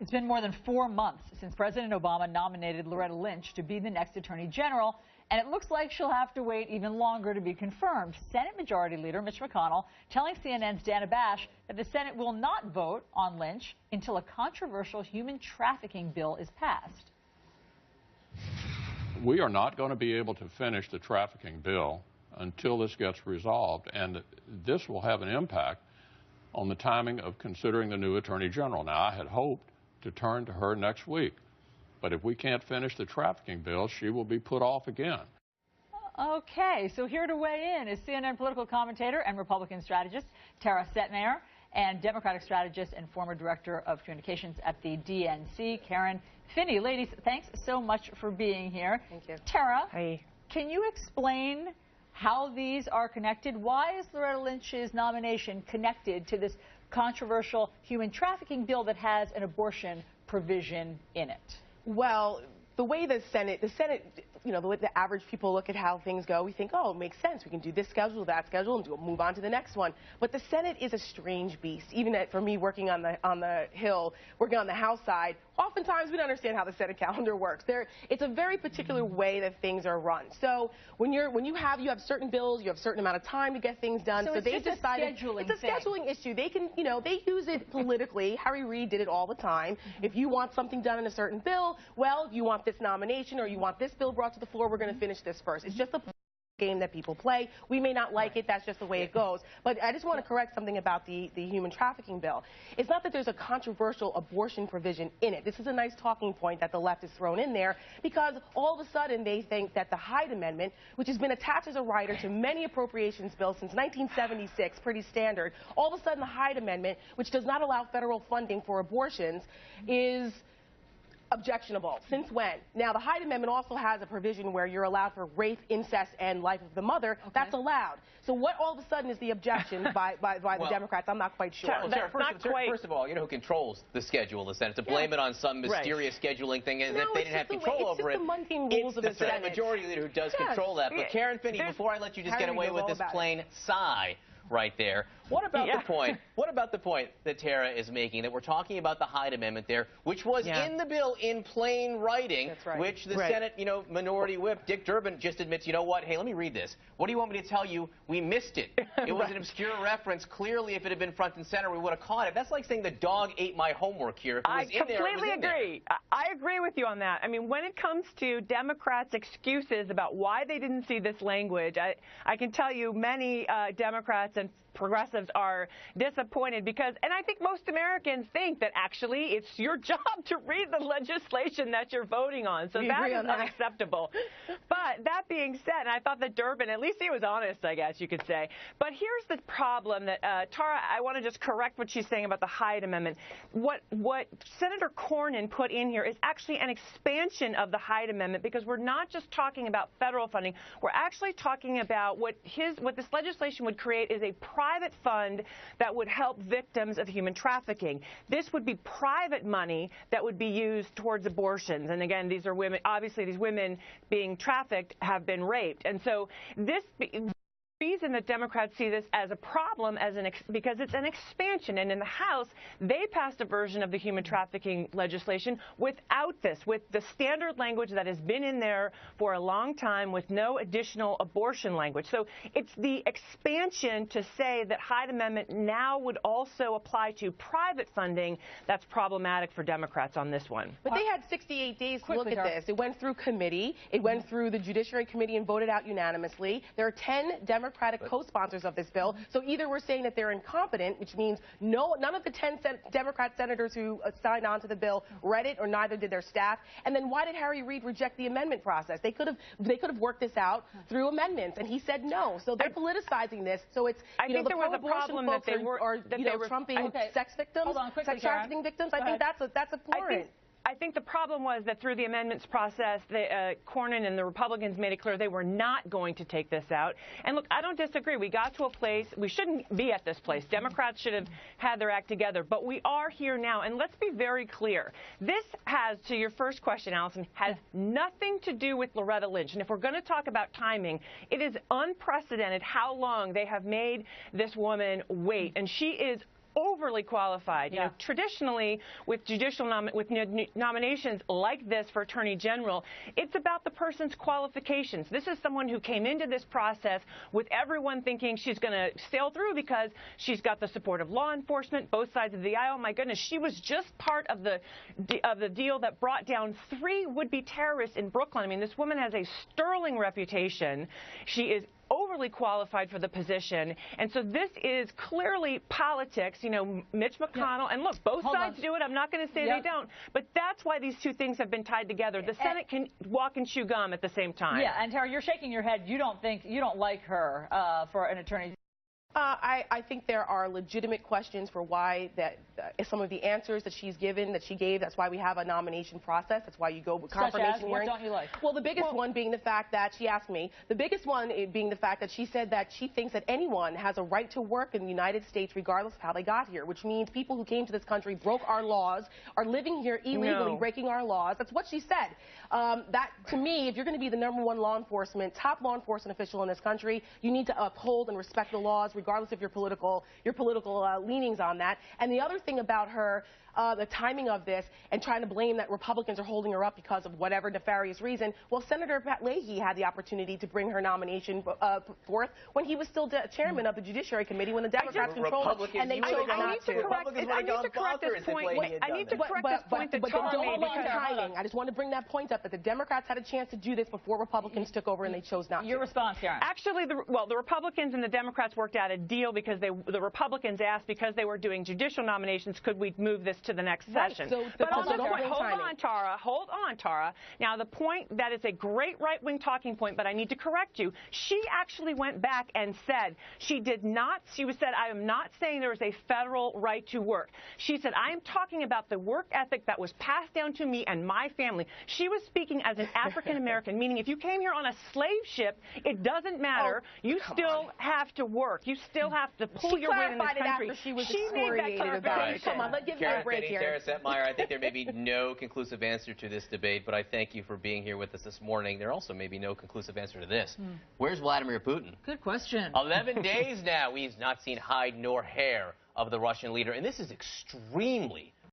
It's been more than 4 months since President Obama nominated Loretta Lynch to be the next Attorney General, and it looks like she'll have to wait even longer to be confirmed. Senate Majority Leader Mitch McConnell telling CNN's Dana Bash that the Senate will not vote on Lynch until a controversial human trafficking bill is passed. We are not going to be able to finish the trafficking bill until this gets resolved, and this will have an impact on the timing of considering the new Attorney General. Now, I had hoped to turn to her next week, but if we can't finish the trafficking bill, she will be put off again. Okay, so here to weigh in is CNN political commentator and Republican strategist Tara Setmayer and Democratic strategist and former director of communications at the DNC, Karen Finney. Ladies, thanks so much for being here. Thank you. Tara, hi. Can you explain how these are connected? Why is Loretta Lynch's nomination connected to this controversial human trafficking bill that has an abortion provision in it? Well, the way the Senate, you know, the way the average people look at how things go, we think, oh, it makes sense. We can do this schedule, that schedule, and move on to the next one. But the Senate is a strange beast. Even for me, working on the Hill, working on the House side, oftentimes we don't understand how the Senate calendar works. It's a very particular way that things are run. So when you have certain bills, you have a certain amount of time to get things done. So they decided it's a scheduling issue. They can, you know, they use it politically. Harry Reid did it all the time. If you want something done in a certain bill, well, if you want this nomination or you want this bill brought to the floor, we're going to finish this first. It's just a game that people play. We may not like it. That's just the way it goes. But I just want to correct something about the human trafficking bill. It's not that there's a controversial abortion provision in it. This is a nice talking point that the left has thrown in there because all of a sudden they think that the Hyde Amendment, which has been attached as a rider to many appropriations bills since 1976, pretty standard, all of a sudden the Hyde Amendment, which does not allow federal funding for abortions, is objectionable. Since when? Now, the Hyde Amendment also has a provision where you're allowed for rape, incest, and life of the mother. Okay. That's allowed. So what all of a sudden is the objection by the Democrats? I'm not quite sure. First of all, you know who controls the schedule of the Senate? To blame it on some mysterious scheduling thing as if they didn't have control over it. It's the Senate Majority Leader who does control that. But Karen Finney, before I let you just get away with this plain sigh right there, what about the point? What about the point that Tara is making, that we're talking about the Hyde Amendment there, which was in the bill in plain writing, which the Senate, you know, Minority Whip Dick Durbin just admits, you know what? Hey, let me read this. What do you want me to tell you? We missed it. It was an obscure reference. Clearly, if it had been front and center, we would have caught it. That's like saying the dog ate my homework here. If it was I completely agree. I agree with you on that. I mean, when it comes to Democrats' excuses about why they didn't see this language, I can tell you many Democrats and progressives are disappointed because, and I think most Americans think that actually it's your job to read the legislation that you're voting on. So that is unacceptable. But that being said, and I thought that Durbin, at least he was honest, I guess you could say. But here's the problem that, Tara, I want to just correct what she's saying about the Hyde Amendment. What Senator Cornyn put in here is actually an expansion of the Hyde Amendment because we're not just talking about federal funding. We're actually talking about what this legislation would create is a private fund that would help victims of human trafficking. This would be private money that would be used towards abortions. And again, these are women, obviously these women being trafficked have been raped. And so the reason that Democrats see this as a problem because it's an expansion, and in the House they passed a version of the human trafficking legislation without this, with the standard language that has been in there for a long time with no additional abortion language. So it's the expansion to say that Hyde Amendment now would also apply to private funding that's problematic for Democrats on this one. But they had 68 days to look at this. It went through committee. It went through the Judiciary Committee and voted out unanimously. There are 10 Democratic co-sponsors of this bill. So either we're saying that they're incompetent, which means none of the 10 Democrat senators who signed on to the bill read it, or neither did their staff. And then why did Harry Reid reject the amendment process? They could have worked this out through amendments, and he said no. So they're politicizing this. So it's the pro-abortion folks are trumping sex victims, sex trafficking victims. I think that's abhorrent. I think the problem was that through the amendments process, Cornyn and the Republicans made it clear they were not going to take this out. And look, I don't disagree. We got to a place, we shouldn't be at this place. Democrats should have had their act together. But we are here now. And let's be very clear. This has, to your first question, Allison, has nothing to do with Loretta Lynch. And if we're going to talk about timing, it is unprecedented how long they have made this woman wait. And she is overly qualified. You know, traditionally with judicial nominations like this for Attorney General, it's about the person's qualifications. This is someone who came into this process with everyone thinking she's going to sail through because she's got the support of law enforcement, both sides of the aisle. My goodness, she was just part of the deal that brought down 3 would-be terrorists in Brooklyn. I mean, this woman has a sterling reputation. She is overly qualified for the position, and so this is clearly politics. You know, Mitch McConnell, and look, both sides do it. I'm not going to say they don't, but that's why these two things have been tied together. The Senate can walk and chew gum at the same time. Yeah, and Tara, you're shaking your head. You don't like her for an attorney. I think there are legitimate questions for why some of the answers that she gave, that's why we have a nomination process. That's why you go with confirmation hearings. What don't you like? Well, the biggest one being the fact that she asked me, the biggest one being the fact that she said that she thinks that anyone has a right to work in the United States regardless of how they got here, which means people who came to this country, broke our laws, are living here illegally, breaking our laws. That's what she said. That, to me, if you're going to be the #1 top law enforcement official in this country, you need to uphold and respect the laws, regardless of your political leanings on that. And the other thing about her, the timing of this, and trying to blame that Republicans are holding her up because of whatever nefarious reason. Well, Senator Pat Leahy had the opportunity to bring her nomination forth when he was still chairman of the Judiciary Committee when the Democrats controlled it, and they chose not to. I need to correct this point. I need to correct this point that Tara made. Timing. I just want to bring that point up that the Democrats had a chance to do this before Republicans took over, and they chose not to. Your response, Karen? Actually, the Republicans and the Democrats worked out a deal because the Republicans asked, because they were doing judicial nominations, could we move this to the next session? But hold on, Tara. Now, the point that is a great right-wing talking point, but I need to correct you. She actually went back and said she did not. She said, I am not saying there is a federal right to work. She said, I am talking about the work ethic that was passed down to me and my family. She was speaking as an African American, meaning if you came here on a slave ship, it doesn't matter. You still have to work. You still have to pull your weight in this country. She made that clarification. Come on, let's give her a break here. Tara Setmayer, I think there may be no conclusive answer to this debate, but I thank you for being here with us this morning. There also may be no conclusive answer to this. Where's Vladimir Putin? Good question. 11 days now, we've not seen hide nor hair of the Russian leader, and this is extremely